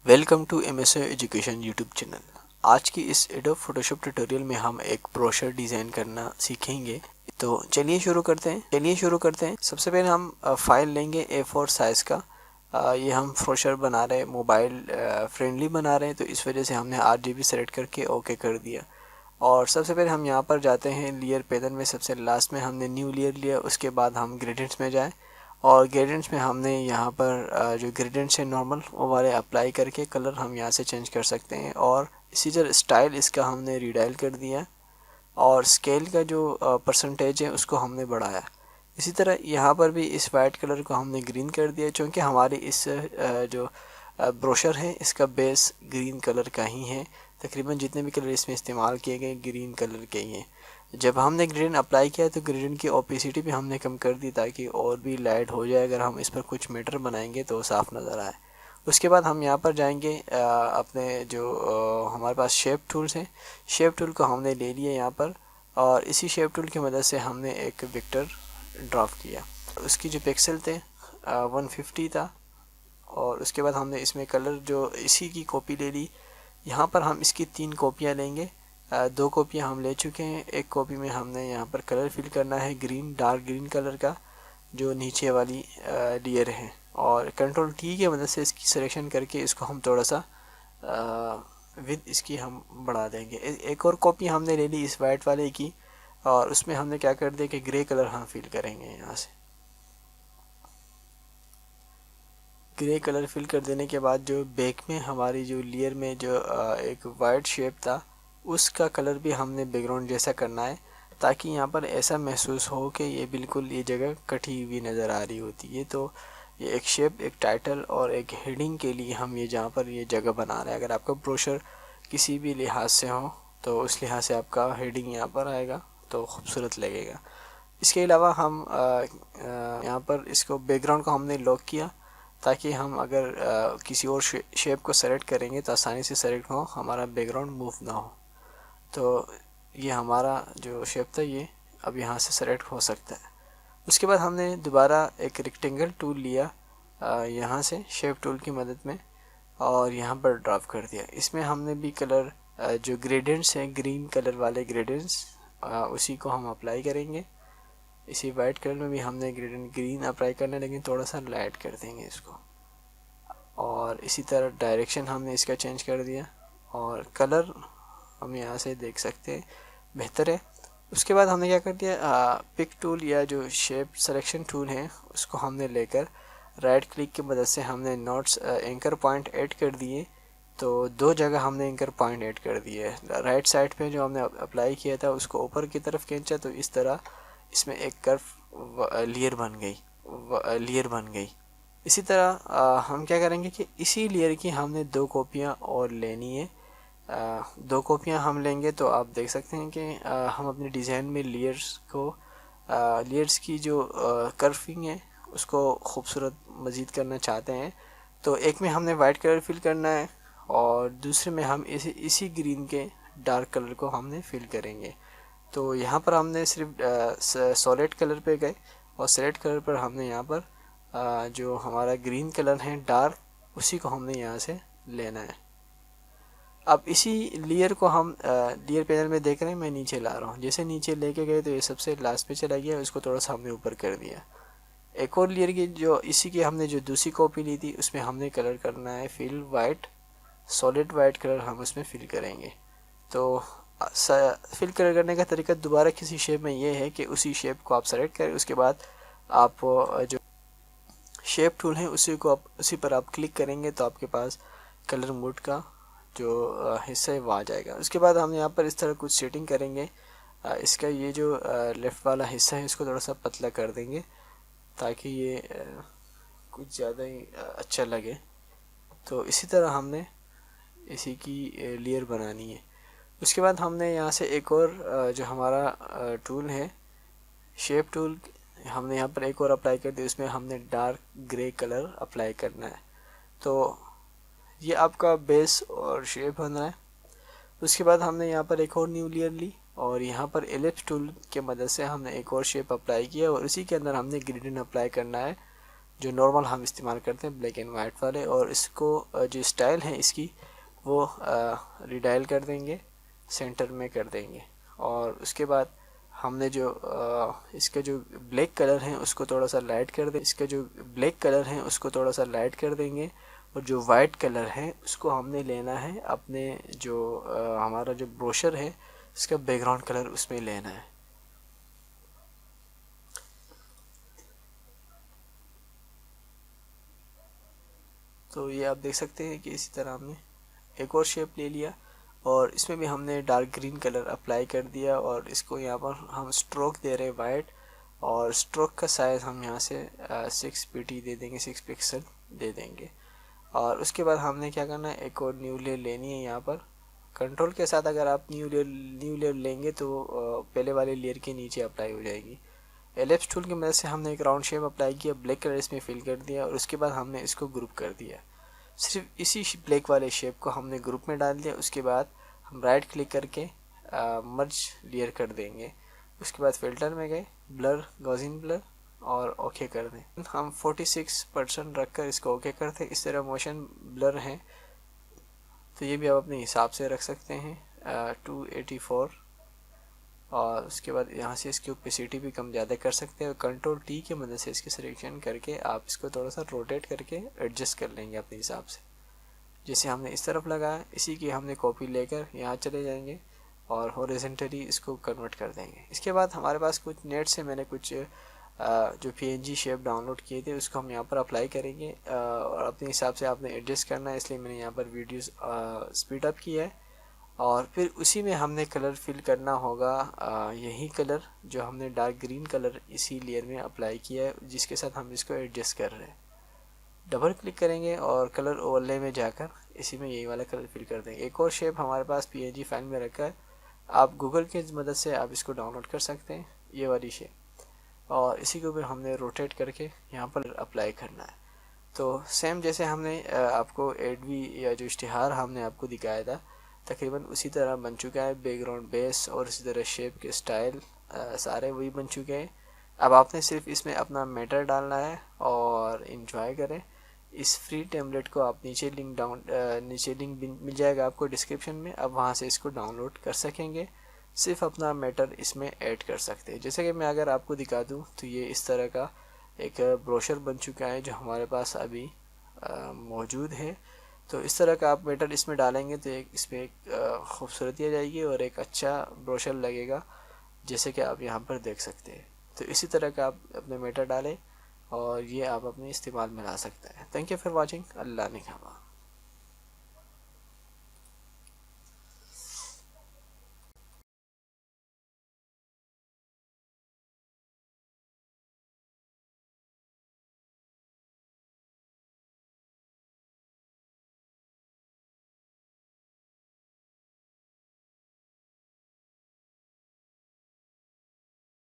Welcome to MSO education YouTube channel. आज की इस एडोब फोटोशॉप ट्यूटोरियल में हम एक ब्रोशर डिज़ाइन करना सीखेंगे। तो चलिए शुरू करते हैं। सबसे पहले हम फाइल लेंगे A4 साइज़ का। ये हम ब्रोशर बना रहे हैं, मोबाइल फ्रेंडली बना रहे हैं, तो इस वजह से हमने RGB सेलेक्ट करके ओके कर दिया। और सबसे पहले हम यहाँ पर जाते हैं लेयर पैनल में, सबसे लास्ट में हमने न्यू लेयर लिया। उसके बाद हम ग्रेडियंट्स में जाएं और ग्रेडियंट्स में हमने यहाँ पर जो ग्रेडियंट्स है नॉर्मल वो वाले अप्लाई करके कलर हम यहाँ से चेंज कर सकते हैं। और इसी तरह स्टाइल इसका हमने रीडायल कर दिया और स्केल का जो परसेंटेज है उसको हमने बढ़ाया। इसी तरह यहाँ पर भी इस वाइट कलर को हमने ग्रीन कर दिया, क्योंकि हमारी इस जो ब्रोशर है इसका बेस ग्रीन कलर का ही है। तकरीबन जितने भी कलर इसमें इस्तेमाल किए गए ग्रीन कलर के ही हैं। जब हमने ग्रेडियंट अप्लाई किया तो ग्रेडियंट की ओपेसिटी भी हमने कम कर दी ताकि और भी लाइट हो जाए। अगर हम इस पर कुछ मैटर बनाएंगे तो साफ़ नज़र आए। उसके बाद हम यहाँ पर जाएंगे अपने जो हमारे पास शेप टूल्स हैं, शेप टूल को हमने ले लिया यहाँ पर और इसी शेप टूल की मदद से हमने एक वेक्टर ड्राफ्ट किया। उसकी जो पिक्सल थे 150 था। और उसके बाद हमने इसमें कलर जो इसी की कॉपी ले ली। यहाँ पर हम इसकी 3 कॉपियाँ लेंगे। 2 कॉपियाँ हम ले चुके हैं। एक कॉपी में हमने यहाँ पर कलर फिल करना है ग्रीन, डार्क ग्रीन कलर का, जो नीचे वाली लेयर है। और कंट्रोल T की मदद से इसकी सिलेक्शन करके इसको हम थोड़ा सा विद इसकी हम बढ़ा देंगे। एक और कॉपी हमने ले ली इस वाइट वाले की और उसमें हमने क्या कर दिया कि ग्रे कलर हम फिल करेंगे। यहाँ से ग्रे कलर फिल कर देने के बाद जो बैक में हमारी जो लेयर में जो एक वाइट शेप था उसका कलर भी हमने बैकग्राउंड जैसा करना है, ताकि यहाँ पर ऐसा महसूस हो कि ये बिल्कुल ये जगह कटी हुई नज़र आ रही होती है। तो ये एक शेप, एक टाइटल और एक हेडिंग के लिए हम ये जहाँ पर ये जगह बना रहे हैं। अगर आपका ब्रोशर किसी भी लिहाज से हो तो उस लिहाज से आपका हेडिंग यहाँ पर आएगा तो खूबसूरत लगेगा। इसके अलावा हम यहाँ पर इसको बैकग्राउंड को हमने लॉक किया ताकि हम अगर किसी और शेप को सेलेक्ट करेंगे तो आसानी से सेलेक्ट हो, हमारा बैकग्राउंड मूव ना हो। तो ये हमारा जो शेप था ये अब यहाँ से सेलेक्ट हो सकता है। उसके बाद हमने दोबारा एक रेक्टेंगल टूल लिया यहाँ से शेप टूल की मदद में और यहाँ पर ड्राफ्ट कर दिया। इसमें हमने भी कलर जो ग्रेडियंट्स हैं ग्रीन कलर वाले ग्रेडियंट्स उसी को हम अप्लाई करेंगे। इसी वाइट कलर में भी हमने ग्रेडियंट ग्रीन अप्लाई करना है, लेकिन थोड़ा सा लाइट कर देंगे इसको। और इसी तरह डायरेक्शन हमने इसका चेंज कर दिया और कलर हम यहाँ से देख सकते हैं बेहतर है। उसके बाद हमने क्या कर दिया, पिक टूल या जो शेप सिलेक्शन टूल है उसको हमने लेकर राइट क्लिक की मदद से हमने नोट्स एंकर पॉइंट ऐड कर दिए। तो 2 जगह हमने एंकर पॉइंट ऐड कर दिए। राइट साइड पे जो हमने अप्लाई किया था उसको ऊपर की तरफ खींचा तो इस तरह इसमें एक कर्व लेयर बन गई। इसी तरह हम क्या करेंगे कि इसी लेयर की हमने 2 कॉपियाँ और लेनी है। 2 कॉपियाँ हम लेंगे तो आप देख सकते हैं कि हम अपने डिज़ाइन में लेयर्स की जो कर्विंग है उसको खूबसूरत मज़ीद करना चाहते हैं। तो एक में हमने वाइट कलर फिल करना है और दूसरे में हम इसी ग्रीन के डार्क कलर को हमने फिल करेंगे। तो यहाँ पर हमने सिर्फ सॉलिड कलर पे गए और सॉलिड कलर पर हमने यहाँ पर जो हमारा ग्रीन कलर है डार्क उसी को हमने यहाँ से लेना है। अब इसी लेयर को हम लेयर पैनल में देख रहे हैं, मैं नीचे ला रहा हूँ। जैसे नीचे लेके गए तो ये सबसे लास्ट पे चला गया, उसको थोड़ा सा हमने ऊपर कर दिया। एक और लेयर की जो इसी की हमने जो दूसरी कॉपी ली थी उसमें हमने कलर करना है fill white, solid white colour हम उसमें फिल करेंगे। तो फिल कलर करने का तरीका दोबारा किसी शेप में ये है कि उसी शेप को आप सेलेक्ट करें, उसके बाद आप जो शेप टूल है उसी पर आप क्लिक करेंगे तो आपके पास कलर मोड का जो हिस्सा है वो आ जाएगा। उसके बाद हम यहाँ पर इस तरह कुछ सेटिंग करेंगे। इसका ये जो लेफ़्ट वाला हिस्सा है इसको थोड़ा सा पतला कर देंगे ताकि ये कुछ ज़्यादा ही अच्छा लगे। तो इसी तरह हमने इसी की लेयर बनानी है। उसके बाद हमने यहाँ से एक और जो हमारा टूल है शेप टूल, हमने यहाँ पर एक और अप्लाई कर दिया। उसमें हमने डार्क ग्रे कलर अप्लाई करना है। तो ये आपका बेस और शेप बन रहा है। उसके बाद हमने यहाँ पर एक और न्यू लेयर ली और यहाँ पर एलिप्स टूल के मदद से हमने एक और शेप अप्लाई किया और उसी के अंदर हमने ग्रेडियंट अप्लाई करना है जो नॉर्मल हम इस्तेमाल करते हैं ब्लैक एंड वाइट वाले, और इसको जो स्टाइल है इसकी वो रिडायल कर देंगे, सेंटर में कर देंगे। और उसके बाद हमने जो इसका जो ब्लैक कलर है उसको थोड़ा सा लाइट कर दें, इसका जो ब्लैक कलर है उसको थोड़ा सा लाइट कर देंगे, और जो वाइट कलर है उसको हमने लेना है अपने जो हमारा जो ब्रोशर है इसका बैकग्राउंड कलर उसमें लेना है। तो ये आप देख सकते हैं कि इसी तरह हमने एक और शेप ले लिया, और इसमें भी हमने डार्क ग्रीन कलर अप्लाई कर दिया, और इसको यहाँ पर हम स्ट्रोक दे रहे हैं वाइट, और स्ट्रोक का साइज़ हम यहाँ से 6 pt दे देंगे, 6 पिक्सल दे देंगे। और उसके बाद हमने क्या करना है, एक और न्यू लेयर लेनी है। यहाँ पर कंट्रोल के साथ अगर आप न्यू लेयर लेंगे तो पहले वाले लेयर के नीचे अप्लाई हो जाएगी। एलिप्स टूल की मदद से हमने एक राउंड शेप अप्लाई किया, ब्लैक कलर इसमें फिल कर दिया, और उसके बाद हमने इसको ग्रुप कर दिया। सिर्फ इसी ब्लैक वाले शेप को हमने ग्रुप में डाल दिया। उसके बाद हम राइट क्लिक करके मर्ज लेयर कर देंगे। उसके बाद फिल्टर में गए, ब्लर, गॉसियन ब्लर, और ओके कर दें। हम 46% रखकर इसको ओके करते हैं। इस तरह मोशन ब्लर है, तो ये भी आप अपने हिसाब से रख सकते हैं 284, और उसके बाद यहाँ से इसकी ओपेसिटी भी कम ज़्यादा कर सकते हैं। कंट्रोल टी की मदद से इसकी सिलेक्शन करके आप इसको थोड़ा सा रोटेट करके एडजस्ट कर लेंगे अपने हिसाब से। जैसे हमने इस तरफ लगाया, इसी की हमने कॉपी लेकर यहाँ चले जाएंगे और हॉरिजॉन्टली इसको कन्वर्ट कर देंगे। इसके बाद हमारे पास कुछ नेट से मैंने कुछ जो PNG शेप डाउनलोड किए थे उसको हम यहाँ पर अप्लाई करेंगे, और अपने हिसाब से आपने एडजस्ट करना है, इसलिए मैंने यहाँ पर वीडियोस स्पीड अप किया है। और फिर उसी में हमने कलर फिल करना होगा, यही कलर जो हमने डार्क ग्रीन कलर इसी लेयर में अप्लाई किया है, जिसके साथ हम इसको एडजस्ट कर रहे हैं। डबल क्लिक करेंगे और कलर ओवरले में जाकर इसी में यही वाला कलर फिल कर देंगे। एक और शेप हमारे पास PNG फाइल में रखा है, आप गूगल की मदद से आप इसको डाउनलोड कर सकते हैं, ये वाली शेप, और इसी को भी हमने रोटेट करके यहाँ पर अप्लाई करना है। तो सेम जैसे हमने आपको एडवी या जो इश्तिहार हमने आपको दिखाया था तकरीबन उसी तरह बन चुका है। बैकग्राउंड बेस और इसी तरह शेप के स्टाइल सारे वही बन चुके हैं। अब आपने सिर्फ इसमें अपना मैटर डालना है और इन्जॉय करें। इस फ्री टेम्पलेट को आप नीचे लिंक मिल जाएगा आपको डिस्क्रिप्शन में, अब वहाँ से इसको डाउनलोड कर सकेंगे। सिर्फ अपना मैटर इसमें ऐड कर सकते हैं। जैसे कि मैं अगर आपको दिखा दूँ तो ये इस तरह का एक ब्रोशर बन चुका है जो हमारे पास अभी मौजूद है। तो इस तरह का आप मैटर इसमें डालेंगे तो एक इसमें एक खूबसूरती आ जाएगी और एक अच्छा ब्रोशर लगेगा, जैसे कि आप यहाँ पर देख सकते हैं। तो इसी तरह का आप अपने मैटर डालें और ये आप अपने इस्तेमाल में ला सकते हैं। Thank you for watching. अल्लाह ने खामा।